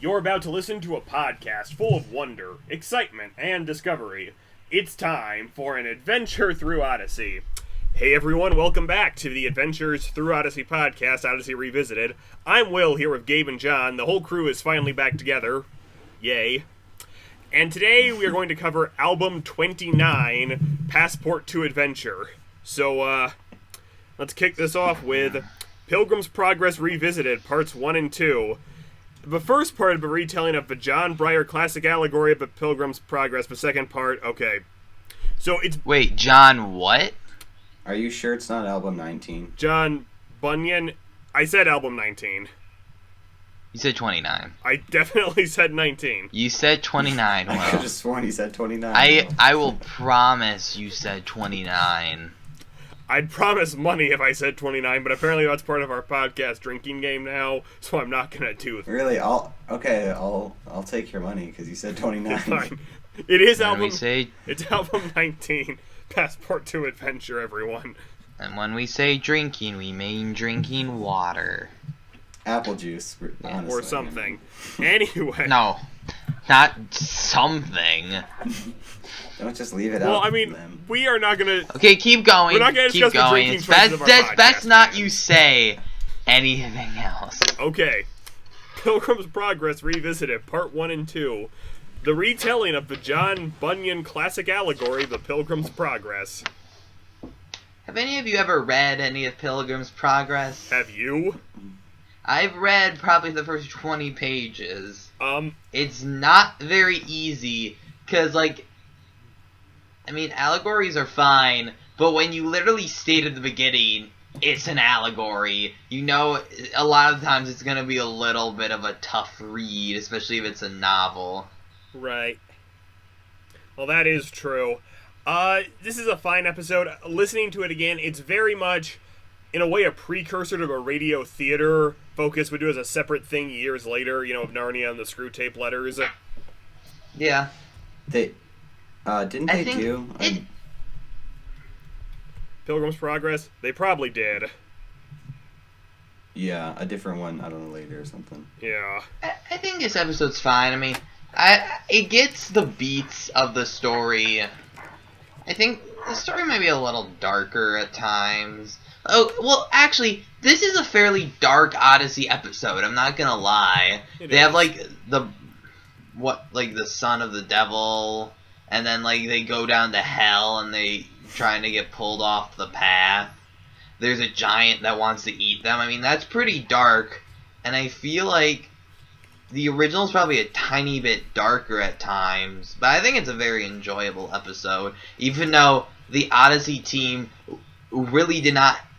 You're about to listen to a podcast full of wonder, excitement, and discovery. It's time for an adventure through Odyssey. Hey everyone, welcome back to the Adventures Through Odyssey podcast, Odyssey Revisited. I'm Will, here with Gabe and John. The whole crew is finally back together. Yay. And today we are going to cover Album 29, Passport to Adventure. So, let's kick this off with Pilgrim's Progress Revisited, Parts 1 and 2. The first part of a retelling of the John Breyer classic allegory of the Pilgrim's Progress. The second part, okay. So it's... Wait, John what? Are you sure it's not album 19? John Bunyan. I said album 19. You said 29. I definitely said 19. You said 29, I could Will. have sworn he said 29. I will promise you said 29. I'd promise money if I said 29, but apparently that's part of our podcast drinking game now, so I'm not gonna do it. Really? I'll take your money because you said 29. Fine. It is When album... we say It's album 19, Passport to Adventure, everyone. and when we say drinking, we mean drinking water. Apple juice, honestly. Or something. Anyway. No, not something. Don't just leave it Well, out. I mean, Them. we are not gonna... Okay, keep going. We're not gonna keep discuss the going. drinking It's choices of our best podcast, not man. you say anything else. Okay. Pilgrim's Progress Revisited, Part 1 and 2. The retelling of the John Bunyan classic allegory, The Pilgrim's Progress. Have any of you ever read any of Pilgrim's Progress? Have you? I've read probably the first 20 pages. Um, It's not very easy, because, like, I mean, allegories are fine, but when you literally state at the beginning, it's an allegory, you know, a lot of times it's going to be a little bit of a tough read, especially if it's a novel. right. Well, that is true. This is a fine episode. Listening to it again, it's very much, in a way, a precursor to a radio theater Focus would do as a separate thing years later, you know, of Narnia and the Screw Tape Letters. Yeah. They didn't I they think do? it- Pilgrim's Progress? They probably did. Yeah, a different one. I don't know, later or something. Yeah. I think this episode's fine. I mean, it gets the beats of the story. I think the story might be a little darker at times. Oh, well, actually, this is a fairly dark Odyssey episode, I'm not gonna lie. They have, like, the son of the devil, and then, like, they go down to hell, and they trying to get pulled off the path. There's a giant that wants to eat them. I mean, that's pretty dark, and I feel like the original's probably a tiny bit darker at times, but I think it's a very enjoyable episode, even though the Odyssey team really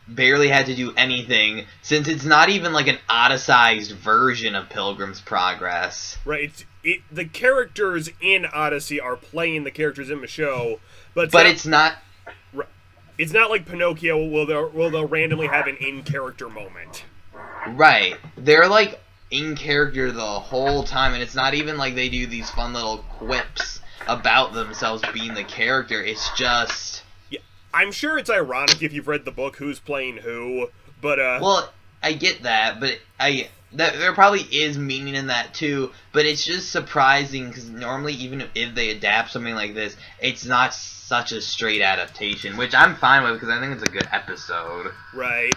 barely had to do anything, since it's not even like an Odysseyized version of Pilgrim's Progress. Right. The characters in Odyssey are playing the characters in the show, but It's not... It's not like Pinocchio will they'll randomly have an in-character moment. Right. They're, like, in character the whole time, and it's not even like they do these fun little quips about themselves being the character. It's just... Yeah, I'm sure it's ironic if you've read the book who's playing who, but Well, I get that, but there probably is meaning in that too, but it's just surprising, because normally even if they adapt something like this, it's not such a straight adaptation, which I'm fine with, because I think it's a good episode. right.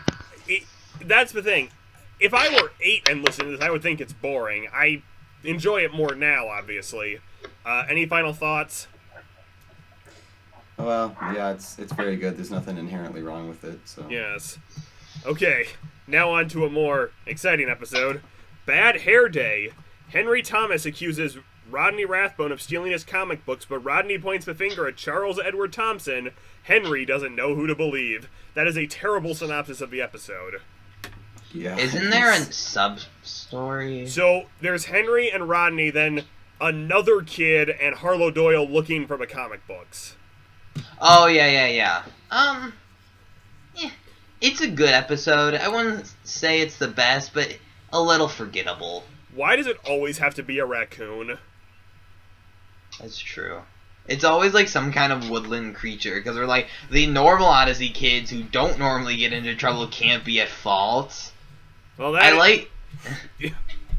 That's the thing. If I were 8 and listening to this, I would think it's boring. I enjoy it more now, obviously. Any final thoughts? Well, yeah, it's very good. There's nothing inherently wrong with it. So Yes. Okay, now on to a more exciting episode. Bad Hair Day. Henry Thomas accuses Rodney Rathbone of stealing his comic books, but Rodney points the finger at Charles Edward Thompson. Henry doesn't know who to believe. That is a terrible synopsis of the episode. yeah. Isn't there a sub-story? So, there's Henry and Rodney, then another kid and Harlow Doyle looking for the comic books. Oh, yeah. Yeah, it's a good episode. I wouldn't say it's the best, but a little forgettable. Why does it always have to be a raccoon? That's true. It's always like some kind of woodland creature, because they're like, the normal Odyssey kids who don't normally get into trouble can't be at fault. Well, I like...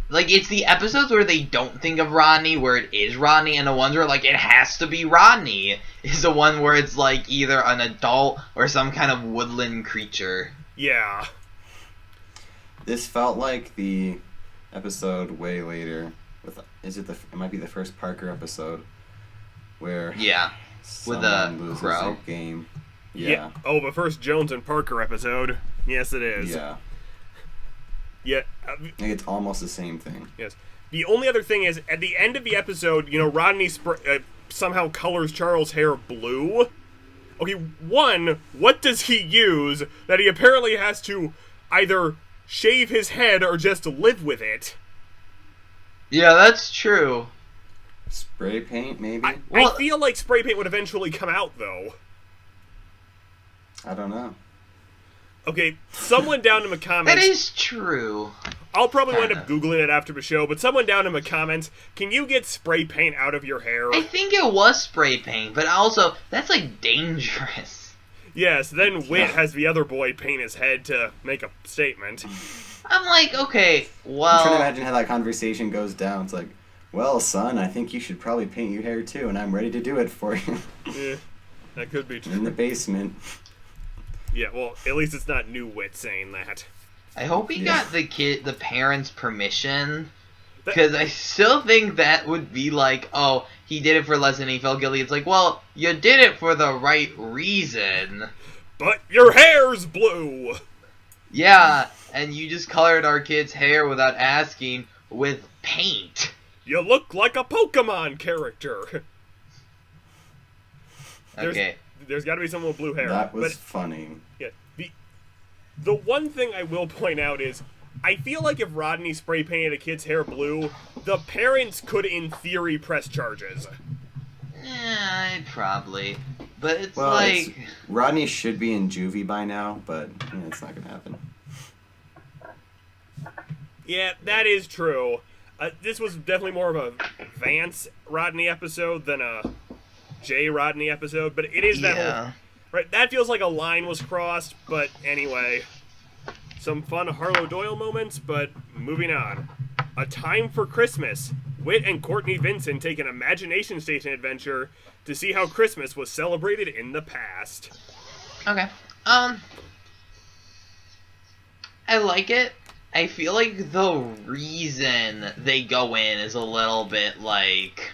like, it's the episodes where they don't think of Rodney, where it is Rodney, and the ones where, like, it has to be Rodney is the one where it's, like, either an adult or some kind of woodland creature. Yeah. This felt like the episode way later. It might be the first Parker episode where Yeah. With someone the loses crow. their game. Yeah. Oh, the first Jones and Parker episode. Yes, it is. Yeah. Yeah. Like, it's almost the same thing. Yes. The only other thing is, at the end of the episode, Rodney somehow colors Charles' hair blue. Okay, one, what does he use that he apparently has to either shave his head or just live with it? Yeah, that's true. Spray paint, maybe? I Well- feel like spray paint would eventually come out, though. I don't know. Okay, someone down in the That comments... is true. I'll probably wind up Kinda. Googling it after the show, but someone down in the comments, can you get spray paint out of your hair? I think it was spray paint, but also, that's, like, dangerous. Yes, then Whit has the other boy paint his head to make a statement. I'm like, okay, I'm trying to well... imagine how that conversation goes down. It's like, well, son, I think you should probably paint your hair too, and I'm ready to do it for you. That could be In true. the basement. Yeah, well, at least it's not new Whit saying that. I hope he Yeah. got the parents' permission, because I still think that would be like, oh, he did it for less than he felt guilty. It's like, well, you did it for the right reason. But your hair's blue! Yeah, and you just colored our kid's hair without asking with paint. You look like a Pokemon character! Okay. There's gotta be someone with blue hair. That was But, funny. yeah, the one thing I will point out is, I feel like if Rodney spray painted a kid's hair blue, the parents could, in theory, press charges. Probably. But it's Well, like... Rodney should be in juvie by now, but it's not gonna happen. Yeah, that is true. This was definitely more of a Vance Rodney episode than a Jay Rodney episode, but it is that whole... Right, that feels like a line was crossed, but anyway. Some fun Harlow Doyle moments, but moving on. A Time for Christmas. Whit and Courtney Vincent take an Imagination Station adventure to see how Christmas was celebrated in the past. Okay. I like it. I feel like the reason they go in is a little bit like...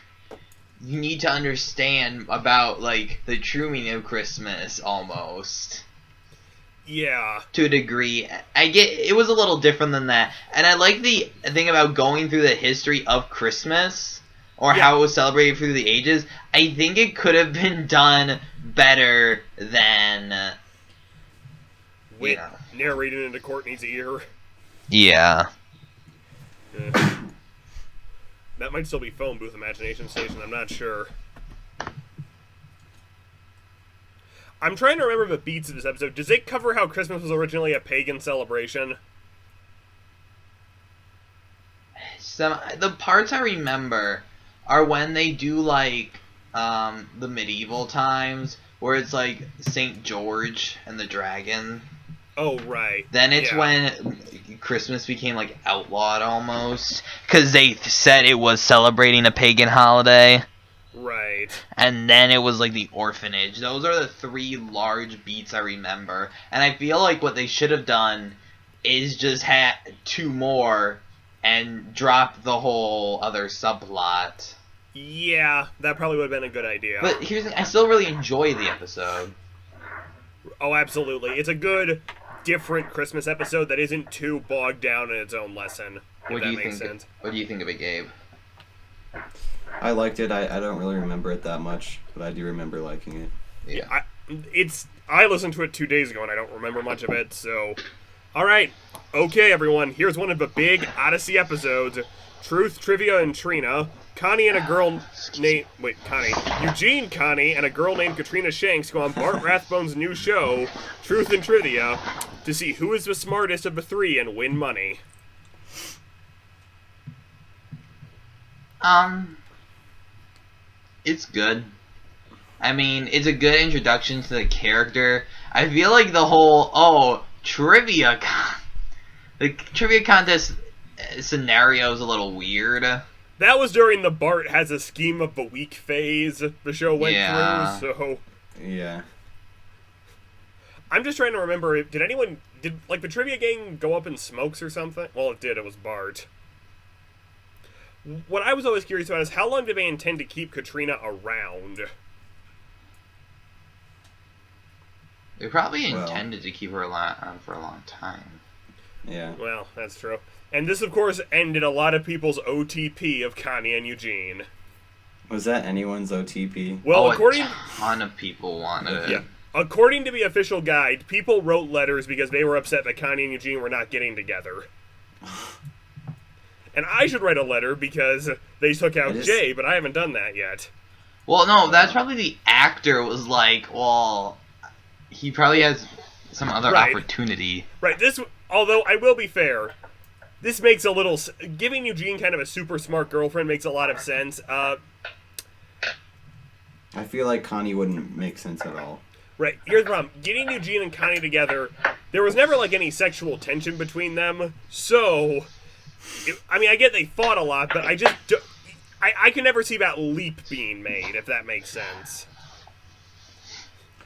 You need to understand about, like, the true meaning of Christmas, almost. Yeah. To a degree. I get... It was a little different than that. And I like the thing about going through the history of Christmas, or how it was celebrated through the ages. I think it could have been done better than... Whit narrated into Courtney's ear. Yeah. That might still be Phone Booth Imagination Station, I'm not sure. I'm trying to remember the beats of this episode. Does it cover how Christmas was originally a pagan celebration? The parts I remember are when they do, like, the medieval times, where it's, like, St. George and the dragon. Oh, right. Then it's when Christmas became, like, outlawed almost. Because they said it was celebrating a pagan holiday. Right. And then it was, like, the orphanage. Those are the three large beats I remember. And I feel like what they should have done is just had two more and drop the whole other subplot. Yeah, that probably would have been a good idea. But here's the thing, I still really enjoy the episode. Oh, absolutely. It's a good, different Christmas episode that isn't too bogged down in its own lesson, if that makes sense. What do you think of it, Gabe? I liked it. I don't really remember it that much, but I do remember liking it. Yeah. I listened to it 2 days ago and I don't remember much of it, so... Alright, okay everyone, here's one of the big Odyssey episodes. Truth, Trivia, and Trina. Connie and a girl named... Eugene Connie and a girl named Katrina Shanks go on Bart Rathbone's new show, Truth and Trivia, to see who is the smartest of the three and win money. It's good. I mean, it's a good introduction to the character. I feel like the whole, the trivia contest, scenario is a little weird. That was during the Bart has a scheme of the week phase the show went through, so... Yeah. I'm just trying to remember, did the Trivia Gang go up in smokes or something? Well, it did, it was Bart. What I was always curious about is how long did they intend to keep Katrina around? They probably intended to keep her on for a long time. Yeah. Well, that's true. And this, of course, ended a lot of people's OTP of Connie and Eugene. Was that anyone's OTP? Well, a ton of people wanted it. Yeah. According to the official guide, people wrote letters because they were upset that Connie and Eugene were not getting together. And I should write a letter because they took out Jay, but I haven't done that yet. Well, no, that's probably the actor was like, well, he probably has some other opportunity. Right, although I will be fair, this makes a little... Giving Eugene kind of a super smart girlfriend makes a lot of sense. I feel like Connie wouldn't make sense at all. Right, here's the problem. Getting Eugene and Connie together, there was never, any sexual tension between them, so... I get they fought a lot, but I just... I can never see that leap being made, if that makes sense.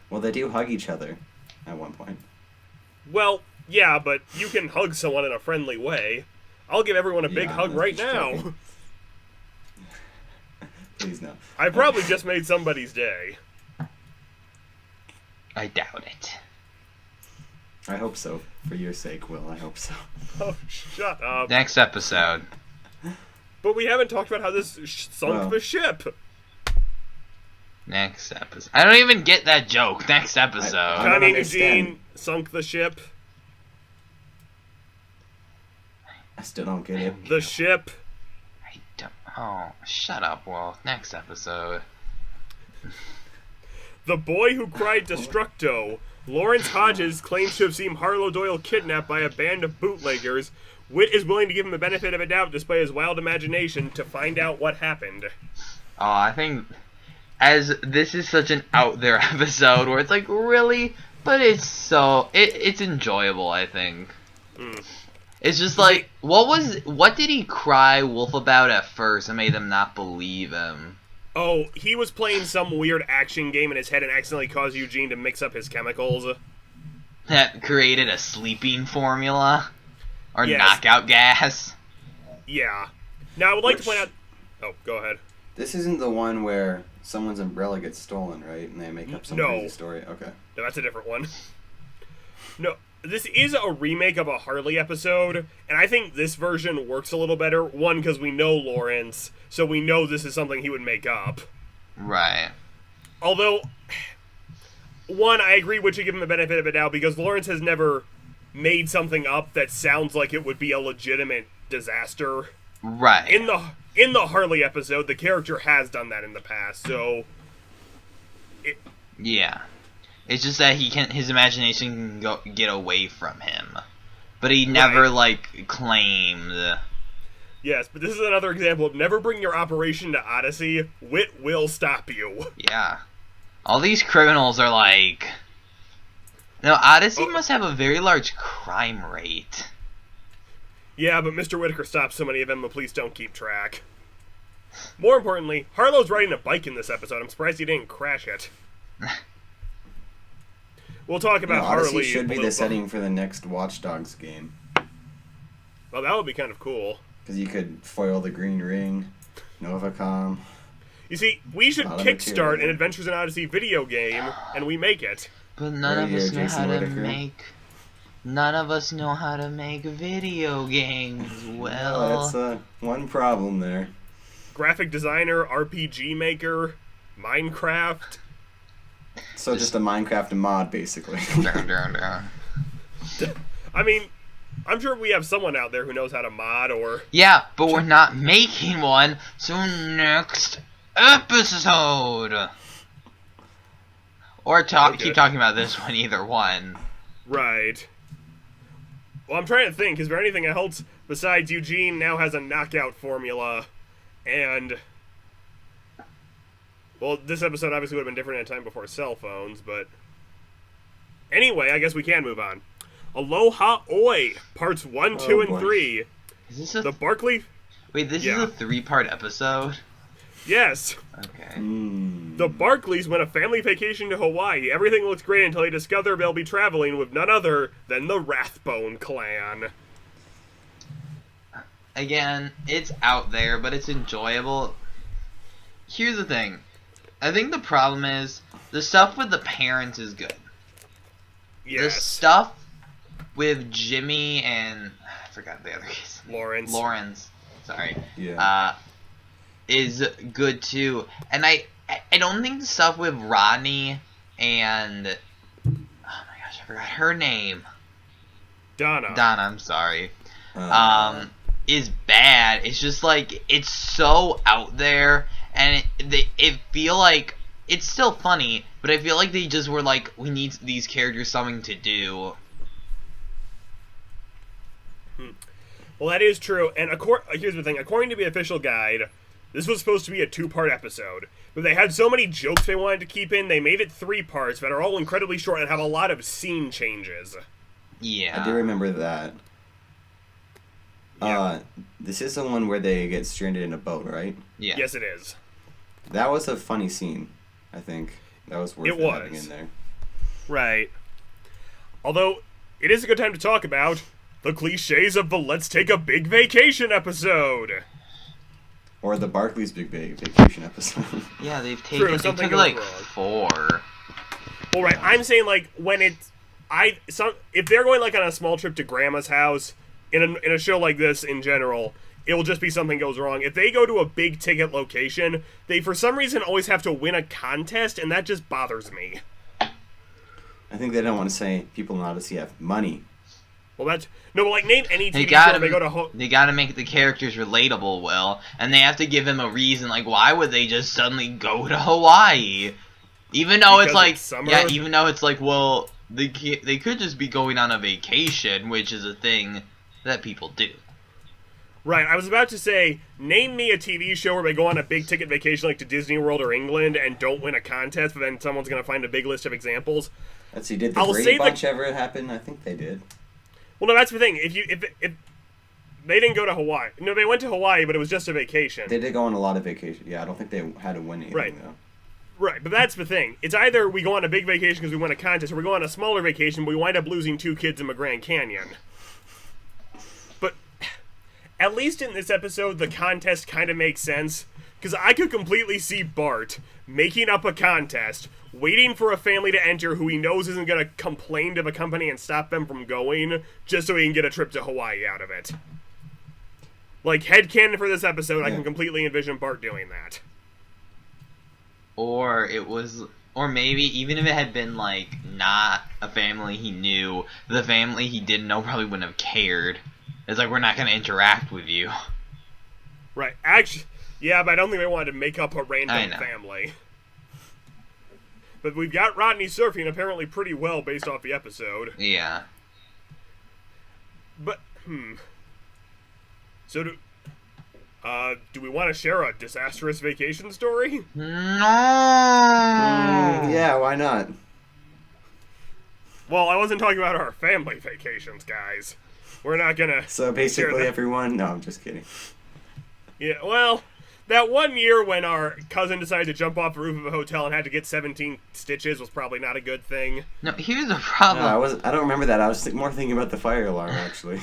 Well, they do hug each other at one point. Well, yeah, but you can hug someone in a friendly way. I'll give everyone a big hug right now. Please no. I probably just made somebody's day. I doubt it. I hope so. For your sake, Will. I hope so. Oh, shut up. Next episode. But we haven't talked about how this sunk the ship. Next episode. I don't even get that joke. Next episode. Connie and Eugene sunk the ship. I still don't get it. The ship. I don't... Oh, shut up, Will. Next episode. The boy who cried Destructo. Lawrence Hodges claims to have seen Harlow Doyle kidnapped by a band of bootleggers. Whit is willing to give him the benefit of a doubt despite his wild imagination to find out what happened. Oh, I think... As this is such an out there episode where it's like, really? But it's so... It's enjoyable, I think. It's just like, what did he cry wolf about at first and made them not believe him? Oh, he was playing some weird action game in his head and accidentally caused Eugene to mix up his chemicals. That created a sleeping formula? Or knockout gas? Yeah. Now, I would like to point out... Oh, go ahead. This isn't the one where someone's umbrella gets stolen, right? And they make up some crazy story? Okay. No, that's a different one. No, this is a remake of a Harley episode, and I think this version works a little better. One, because we know Lawrence, so we know this is something he would make up. Right. Although, one, I agree we should give him the benefit of it now, because Lawrence has never made something up that sounds like it would be a legitimate disaster. Right. In the Harley episode, the character has done that in the past, so... Yeah. It's just that his imagination can get away from him. But he never, claimed... Yes, but this is another example of never bring your operation to Odyssey. Wit will stop you. Yeah. All these criminals are like... Now, Odyssey must have a very large crime rate. Yeah, but Mr. Whitaker stops so many of them, the police don't keep track. More importantly, Harlow's riding a bike in this episode. I'm surprised he didn't crash it. We'll talk about Harley. Odyssey should be the setting for the next Watch Dogs game. Well, that would be kind of cool. Because you could foil the Green Ring, Novacom. You see, we should kickstart an Adventures in Odyssey video game, and we make it. But none of us know how to make... None of us know how to make video games well. That's one problem there. Graphic designer, RPG maker, Minecraft. So just a Minecraft mod, basically. I mean, I'm sure we have someone out there who knows how to mod or... Yeah, but we're not making one, so next episode! Or keep talking about this one, either one. Right. Well, I'm trying to think, is there anything else besides Eugene now has a knockout formula, and... Well, this episode obviously would have been different at a time before cell phones, but... Anyway, I guess we can move on. Aloha Oi! Parts 1, 2, and 3. Is this a The Barkley... wait? This is Yeah. a 3-part episode. Yes. Okay. The Barkleys went a family vacation to Hawaii. Everything looks great until they discover they'll be traveling with none other than the Rathbone clan. Again, it's out there, but it's enjoyable. Here's the thing. I think the problem is the stuff with the parents is good. The Yes. stuff with Jimmy and I forgot the other case. Lawrence. Sorry. Yeah. Is good too. And I don't think the stuff with Rodney and oh my gosh, I forgot her name. Donna. I'm sorry. Is bad. It's just like it's so out there, and it feel like it's still funny, but I feel like they just were like, we need these characters something to do. Well, that is true. And here's the thing. According to the official guide, this was supposed to be a 2-part episode. But they had so many jokes they wanted to keep in, they made it 3 parts that are all incredibly short and have a lot of scene changes. Yeah. I do remember that. This is the one where they get stranded in a boat, right? Yeah. Yes, it is. That was a funny scene, I think. That was worth having in there. Right. Although, it is a good time to talk about the cliches of the Let's Take a Big Vacation episode. Or the Barkley's Big Vacation episode. Yeah, they've taken True, they something took like goes wrong. 4. Well, right, I'm saying, like, when if they're going, like, on a small trip to Grandma's house, in a show like this in general, it will just be something goes wrong. If they go to a big ticket location, they for some reason always have to win a contest, and that just bothers me. I think they don't want to say people in Odyssey have money. Well, like, name any They TV show gotta where they go to they gotta make the characters relatable, Will, and they have to give them a reason. Like, why would they just suddenly go to Hawaii? Even though it's Because like, it's summer? yeah, even though it's like, well, they could just be going on a vacation, which is a thing that people do. Right, I was about to say, name me a TV show where they go on a big ticket vacation like to Disney World or England and don't win a contest, but then someone's going to find a big list of examples. Let's see, did the I'll Brady say Bunch ever happen? I think they did. Well, no, that's the thing. If they didn't go to Hawaii. No, they went to Hawaii, but it was just a vacation. They did go on a lot of vacations. Yeah, I don't think they had to win anything, Right. though. Right, but that's the thing. It's either we go on a big vacation because we win a contest, or we go on a smaller vacation but we wind up losing 2 kids in the Grand Canyon. But at least in this episode, the contest kind of makes sense, because I could completely see Bart making up a contest, waiting for a family to enter who he knows isn't going to complain to the company and stop them from going, just so he can get a trip to Hawaii out of it. Like, headcanon for this episode, I Yeah. can completely envision Bart doing that. Or maybe even if it had been like not a family he knew, the family he didn't know probably wouldn't have cared. It's like, we're not going to interact with you. Right. Actually, yeah, but I don't think they wanted to make up a I random know. family. But we've got Rodney surfing apparently pretty well based off the episode. Yeah. But, So do we want to share a disastrous vacation story? No. Yeah, why not? Well, I wasn't talking about our family vacations, guys. We're not gonna... So share basically that. everyone... No, I'm just kidding. Yeah, well, that one year when our cousin decided to jump off the roof of a hotel and had to get 17 stitches was probably not a good thing. No, here's the No, problem. I don't remember that. I was more thinking about the fire alarm, actually.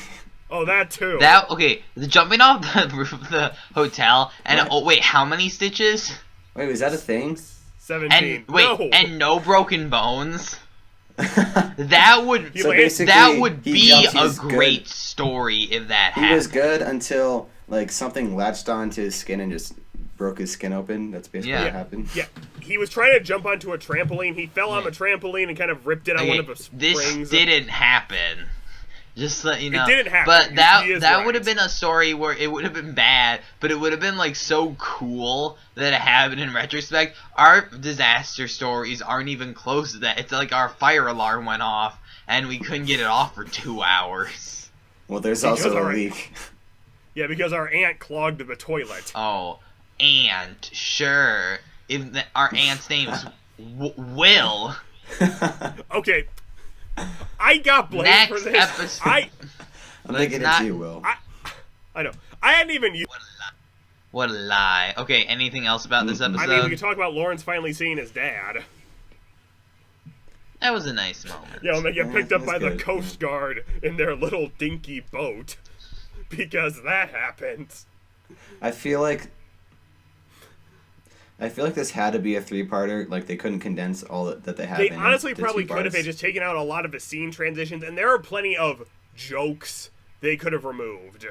Oh, that too. The jumping off the roof of the hotel, and What? oh wait, how many stitches? Wait, was that a thing? 17. And wait, No. and no broken bones. That would So basically, that would he be jumped, he a was great good. story if that He happened. was good until, like, something latched onto his skin and just broke his skin open. That's basically Yeah. what happened. Yeah, he was trying to jump onto a trampoline. He fell on the trampoline and kind of ripped it on one of the springs. This didn't happen. Just so you know. didn't happen. But He is that right. would have been a story where it would have been bad, but it would have been like so cool that it happened in retrospect. Our disaster stories aren't even close to that. It's like our fire alarm went off and we couldn't get it off for 2 hours. Well, there's Because also a our- leak. Yeah, because our aunt clogged the toilet. Oh, and sure, if our aunt's name is Will. Okay, I got blamed Next for this. episode. I'm Let's thinking not- it's you, Will. I know. I hadn't even used... What a lie. Okay, anything else about this episode? I mean, we could talk about Lawrence finally seeing his dad. That was a nice moment. Yeah, when they get picked up by the good. Coast Guard in their little dinky boat. Because that happens. I feel like this had to be a 3-parter. Like, they couldn't condense all that they had. They in honestly the probably 2 could if they parts. just taken out a lot of the scene transitions, and there are plenty of jokes they could have removed.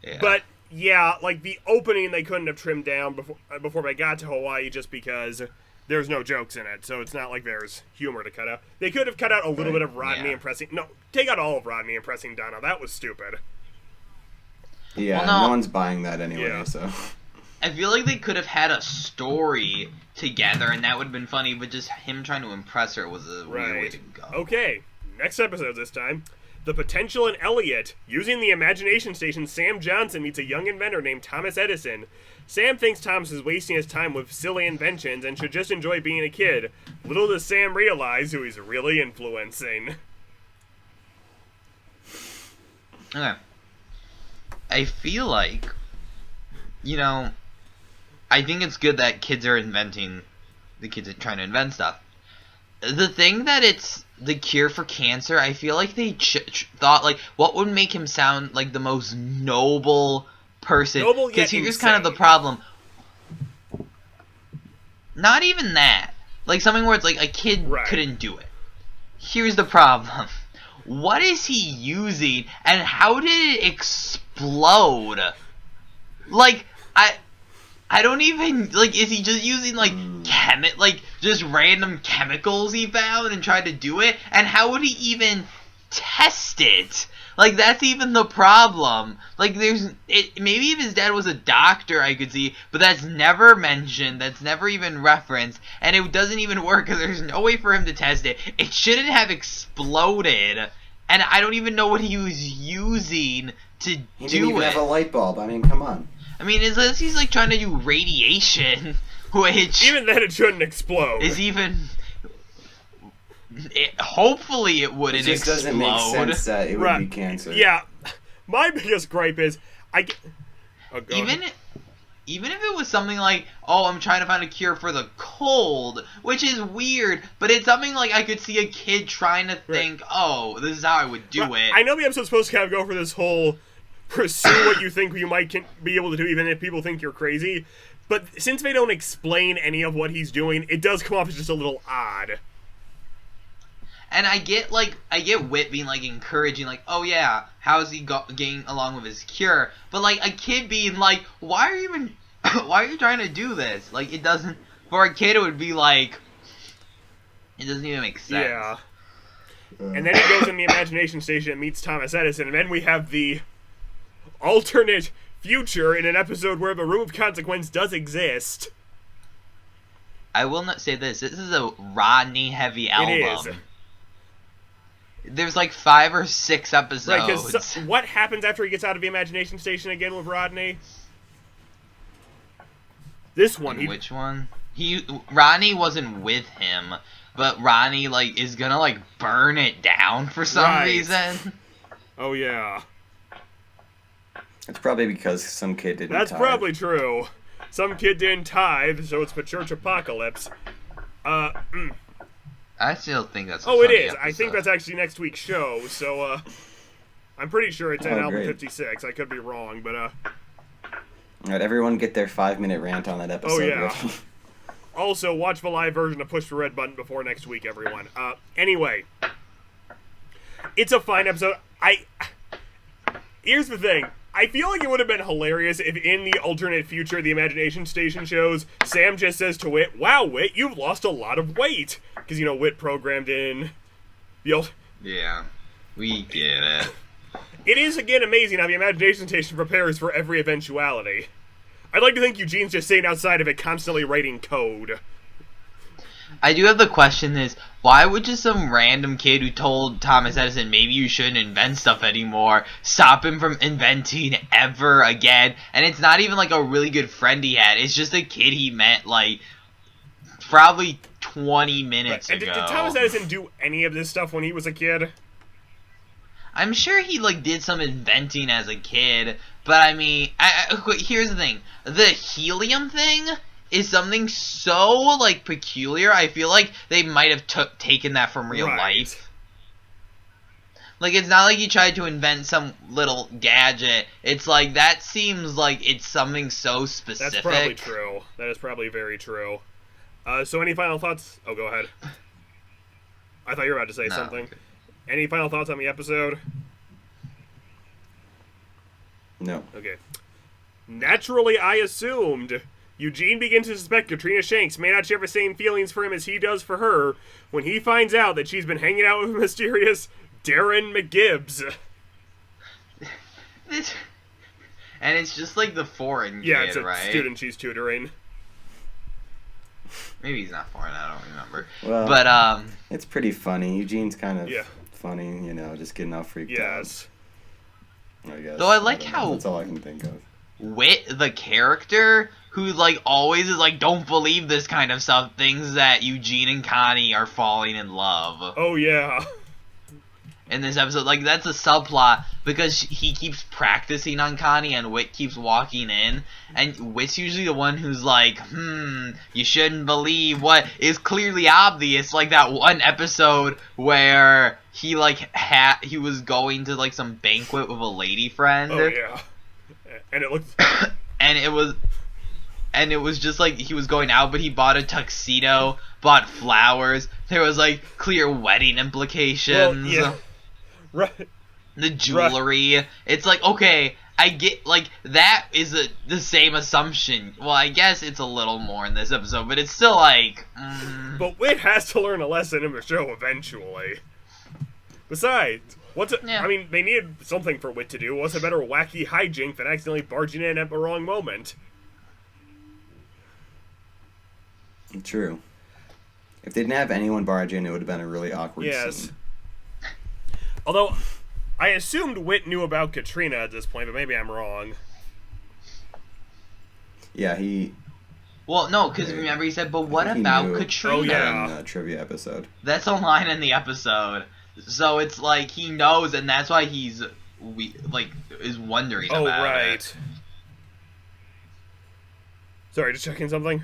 Yeah. But yeah, like the opening they couldn't have trimmed down before they got to Hawaii just because there's no jokes in it, so it's not like there's humor to cut out. They could have cut out a little bit of Rodney impressing... No, take out all of Rodney impressing Donna. That was stupid. Yeah, Well, no. no one's buying that anyway, Yeah. so... I feel like they could have had a story together, and that would have been funny, but just him trying to impress her was a weird way to go. Okay, next episode this time. The Potential and Elliot. Using the Imagination Station, Sam Johnson meets a young inventor named Thomas Edison. Sam thinks Thomas is wasting his time with silly inventions and should just enjoy being a kid. Little does Sam realize who he's really influencing. Okay. I feel like, I think it's good that kids are trying to invent stuff. The thing that it's the cure for cancer, I feel like they thought, like, what would make him sound like the most noble person? Noble yet Because here's kind of the insane. problem. Not even that. Like, something where it's like a kid Right. couldn't do it. Here's the problem. What is he using, and how did it explode? Like, I don't even, like, is he just using, like, just random chemicals he found and tried to do it? And how would he even test it? Like, that's even the problem. Like, maybe if his dad was a doctor, I could see, but that's never mentioned, that's never even referenced, and it doesn't even work because there's no way for him to test it. It shouldn't have exploded, and I don't even know what he was using to He didn't do even it. have a light bulb. I mean, come on. I mean, unless he's, like, trying to do radiation, which Even then, it shouldn't explode. is even... hopefully it wouldn't It just explode. doesn't make sense that it would Right. be cancer. Yeah, my biggest gripe is oh, go ahead. Even if it was something like, oh, I'm trying to find a cure for the cold, which is weird, but it's something like I could see a kid trying to think, oh, this is how I would do it. I know the episode's supposed to kind of go for this whole pursue what you think you might be able to do, even if people think you're crazy. But since they don't explain any of what he's doing, it does come off as just a little odd. And I get Whit being, like, encouraging, like, oh yeah, how's he getting along with his cure? But, like, a kid being like, why are you trying to do this? Like, it doesn't, for a kid it would be like, it doesn't even make sense. Yeah. And then he goes in the Imagination Station and meets Thomas Edison, and then we have the alternate future in an episode where the Room of Consequence does exist. I will not say this is a Rodney-heavy album. It is. There's like 5 or 6 episodes. Right, because what happens after he gets out of the Imagination Station again with Rodney? This one. Which one? Ronnie wasn't with him, but Ronnie, like, is gonna, like, burn it down for some Right. reason. Oh, yeah. It's probably because some kid didn't That's tithe. probably true. Some kid didn't tithe, so it's the church apocalypse. I still think that's a Oh, it funny is. I think episode. that's actually next week's show, so, I'm pretty sure it's in Oh, album great. 56. I could be wrong, but, Alright, everyone get their 5-minute rant on that episode. Oh, yeah. ready. Also, watch the live version of Push the Red Button before next week, everyone. Anyway. It's a fine episode. Here's the thing. I feel like it would have been hilarious if in the alternate future the Imagination Station shows, Sam just says to Whit, wow, Whit, you've lost a lot of weight. Because, Whit programmed in the Yeah, we get it. It is, again, amazing how the Imagination Station prepares for every eventuality. I'd like to think Eugene's just sitting outside of it constantly writing code. I do have the question is, why would just some random kid who told Thomas Edison maybe you shouldn't invent stuff anymore stop him from inventing ever again? And it's not even like a really good friend he had. It's just a kid he met like probably 20 minutes And ago. did Thomas Edison do any of this stuff when he was a kid? I'm sure he like did some inventing as a kid, but I mean, here's the thing: the helium thing is something so like peculiar. I feel like they might have taken that from real life. Like, it's not like he tried to invent some little gadget. It's like, that seems like it's something so specific. That's probably true. That is probably very true. So any final thoughts? Oh, go ahead. I thought you were about to say something. Okay. Any final thoughts on the episode? No. Okay. Naturally, I assumed Eugene begins to suspect Katrina Shanks may not share the same feelings for him as he does for her when he finds out that she's been hanging out with mysterious Darren McGibbs. And it's just like the foreign kid, Yeah, it's a right? student she's tutoring. Maybe he's not foreign, I don't remember. Well, but, it's pretty funny. Eugene's kind of Yeah. funny, just getting all freaked Yes. out. I guess. Though I like don't know. how- That's all I can think of. Wit, the character, who, like, always is like, don't believe this kind of stuff, thinks that Eugene and Connie are falling in love. Oh, yeah. In this episode, like, that's a subplot, because he keeps practicing on Connie, and Wit keeps walking in, and Wit's usually the one who's like, you shouldn't believe what is clearly obvious, like that one episode where he, like, he was going to, like, some banquet with a lady friend. Oh, yeah. And it looked... and it was just like he was going out, but he bought a tuxedo, bought flowers. There was like clear wedding implications. Well, yeah. Right. The jewelry. It's like, okay, I get, like, that is the same assumption. Well, I guess it's a little more in this episode, but it's still like... But Wit has to learn a lesson in the show eventually. Besides, I mean, they needed something for Wit to do. What's a better wacky hijink than accidentally barging in at the wrong moment? True. If they didn't have anyone barge in, it would have been a really awkward scene. Although, I assumed Wit knew about Katrina at this point, but maybe I'm wrong. Yeah, he... Well, no, because remember he said, but what about Katrina? Oh, yeah. In the trivia episode. That's a line in the episode. So it's like he knows, and that's why he's, is wondering about it. Oh, right. Sorry, just checking something.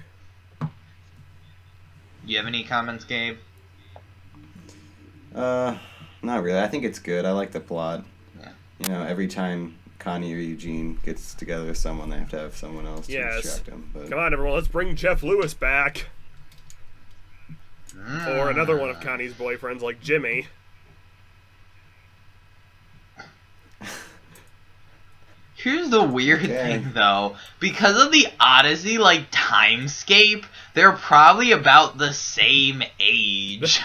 You have any comments, Gabe? Not really. I think it's good. I like the plot. Yeah. Every time Connie or Eugene gets together with someone, they have to have someone else to Yes. distract them. But... Come on, everyone, let's bring Jeff Lewis back. Or another one of Connie's boyfriends, like Jimmy. Here's the weird thing, though. Because of the Odyssey, timescape, they're probably about the same age.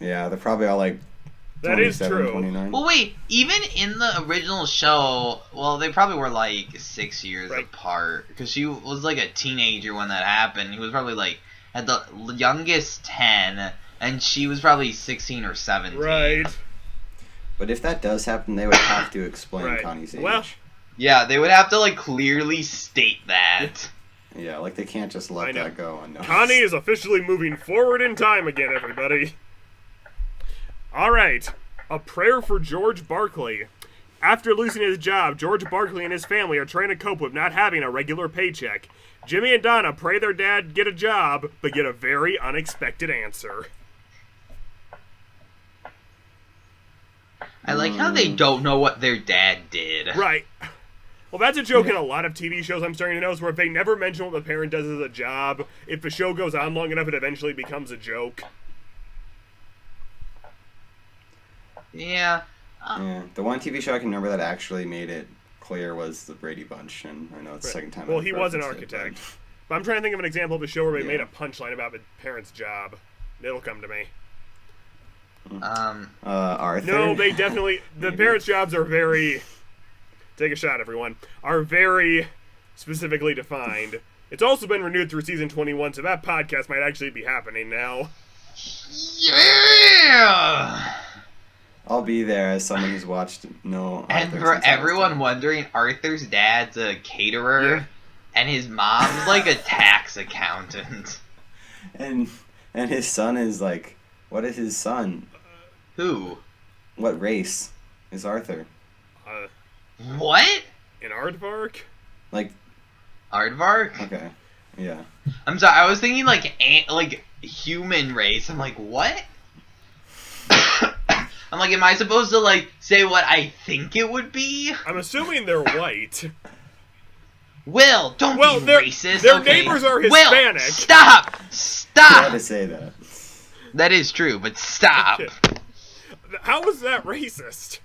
Yeah, they're probably all, That is 27, true. 29. Well, wait, even in the original show, well, they probably were, 6 years apart. Because she was, a teenager when that happened. He was probably, at the youngest 10, and she was probably 16 or 17. Right. But if that does happen, they would have to explain Connie's age. Well... Yeah, they would have to, clearly state that. Yeah, they can't just let that go unnoticed. Connie is officially moving forward in time again, everybody. Alright, a prayer for George Barkley. After losing his job, George Barkley and his family are trying to cope with not having a regular paycheck. Jimmy and Donna pray their dad get a job, but get a very unexpected answer. I like how they don't know what their dad did. Right. Well, that's a joke in a lot of TV shows I'm starting to notice, where if they never mention what the parent does as a job, if the show goes on long enough, it eventually becomes a joke. Yeah. Yeah. The one TV show I can remember that actually made it clear was the Brady Bunch, and I know it's the second time. Well, I've he was an referenced it, architect. But I'm trying to think of an example of a show where they Yeah. made a punchline about the parent's job. It'll come to me. Arthur? No, they definitely... The parents' jobs are very... Take a shot, everyone. Are very specifically defined. It's also been renewed through season 21, so that podcast might actually be happening now. Yeah! I'll be there as someone who's watched no. And Arthur for since I was everyone 10. wondering, Arthur's dad's a caterer, and his mom's a tax accountant. And his son is what is his son? Who? What race is Arthur. What? In Aardvark? Like, Aardvark? okay, yeah. I'm sorry, I was thinking like human race. I'm like, what? I'm like, am I supposed to like say what I think it would be? I'm assuming they're white. Will, don't Well, be their- racist. their okay? neighbors are Will, Hispanic. stop! I had Stop! to say that. That is true, but stop! Okay. How was that racist?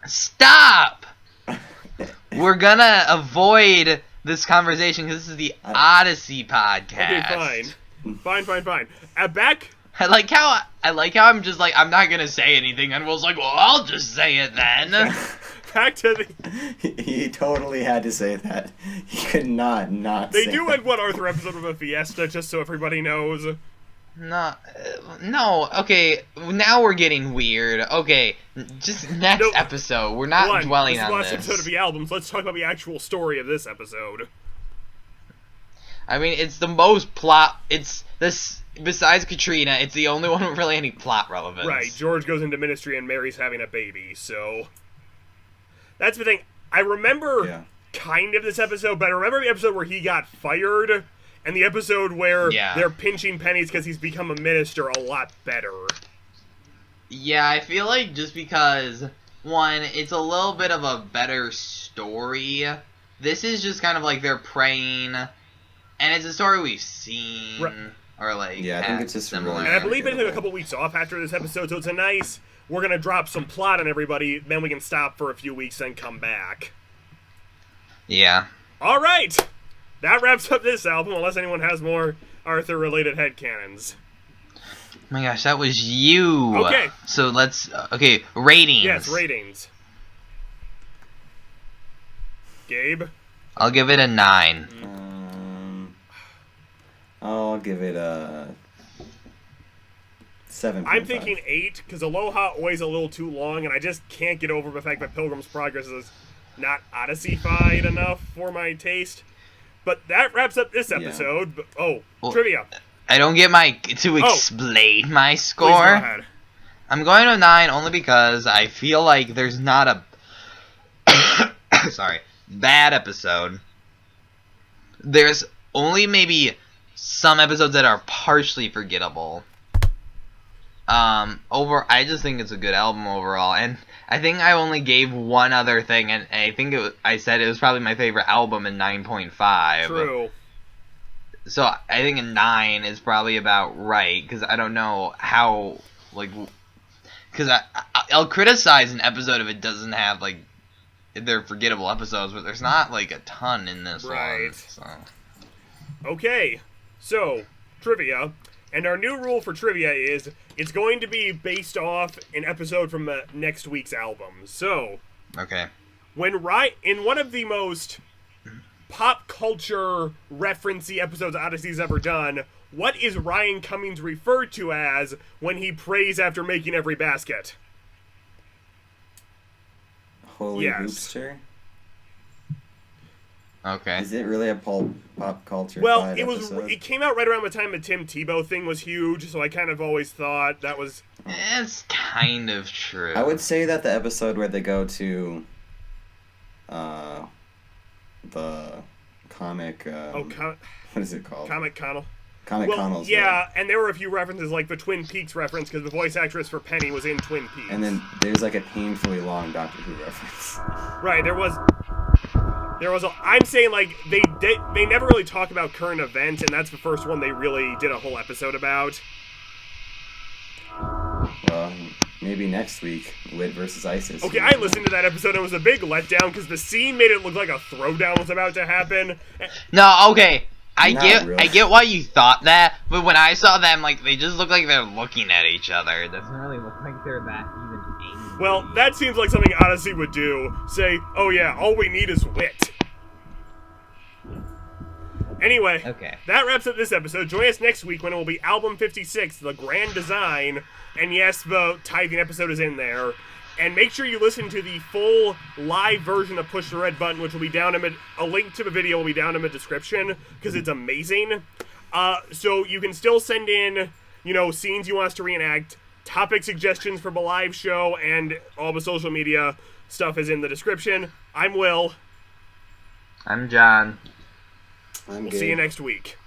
Stop! We're gonna avoid this conversation because this is the Odyssey podcast. Okay, fine. Back. I like how I'm just like, I'm not gonna say anything, and Will's like, well, I'll just say it then. Back to the. He totally had to say that. He could not They say do that. end one Arthur episode with a fiesta, just so everybody knows. No, okay, now we're getting weird. Okay, just next episode. We're not dwelling this is on the last this. episode of the albums. Let's talk about the actual story of this episode. I mean, it's the most plot. It's this. Besides Katrina, it's the only one with really any plot relevance. Right, George goes into ministry and Mary's having a baby, so... That's the thing. I remember kind of this episode, but I remember the episode where he got fired, and the episode where they're pinching pennies because he's become a minister a lot better. Yeah, I feel like just because, one, it's a little bit of a better story. This is just kind of like they're praying, and it's a story we've seen. Right. Or like, I think it's just similar. really And I believe they took a couple weeks off after this episode, so it's a nice, we're going to drop some plot on everybody, then we can stop for a few weeks and come back. Yeah. All right! That wraps up this album, unless anyone has more Arthur-related headcanons. Oh my gosh, that was you. Okay. So let's, ratings. Yes, ratings. Gabe? I'll give it a 9. I'll give it a 7. I'm thinking 8, because Aloha always a little too long, and I just can't get over the fact that Pilgrim's Progress is not Odyssey-fied enough for my taste. But that wraps up this episode. Well, trivia. I don't get to explain my score. Please go ahead. I'm going to 9 only because I feel like there's not a bad episode. There's only maybe some episodes that are partially forgettable. I just think it's a good album overall, and I think I only gave one other thing, and I think I said it was probably my favorite album in 9.5. True. So I think a 9 is probably about right, because I don't know how, because I'll criticize an episode if it doesn't have, if they're forgettable episodes, but there's not, a ton in this one. So. Okay, so, trivia. And our new rule for trivia is, it's going to be based off an episode from next week's album. So, okay. In one of the most pop culture referencey episodes Odyssey's ever done, what is Ryan Cummings referred to as when he prays after making every basket? Holy Hoopster? Okay. Is it really a pop culture? Well, episode? it came out right around the time the Tim Tebow thing was huge, so I kind of always thought that was... It's kind of true. I would say that the episode where they go to the comic... what is it called? Comic Connell. Comic Connell's. Yeah, and there were a few references, like the Twin Peaks reference, because the voice actress for Penny was in Twin Peaks. And then there's a painfully long Doctor Who reference. Right, there was I'm saying, they never really talk about current events, and that's the first one they really did a whole episode about. Well, maybe next week, Lid versus Isis. Okay, I listened to that episode, and it was a big letdown, because the scene made it look like a throwdown was about to happen. No, okay. I Really. get why you thought that, but when I saw them, they just look like they're looking at each other. It doesn't really look like they're that even angry. Well, that seems like something Odyssey would do. Say, oh yeah, all we need is wit. Anyway, that wraps up this episode. Join us next week when it will be Album 56, The Grand Design. And yes, the tithing episode is in there. And make sure you listen to the full live version of Push the Red Button, which will be down in a link to the video will be down in the description, because it's amazing. So you can still send in, scenes you want us to reenact, Topic suggestions from a live show and all the social media stuff is in the description. I'm Will. I'm John. I'm We'll Gabe. see you next week.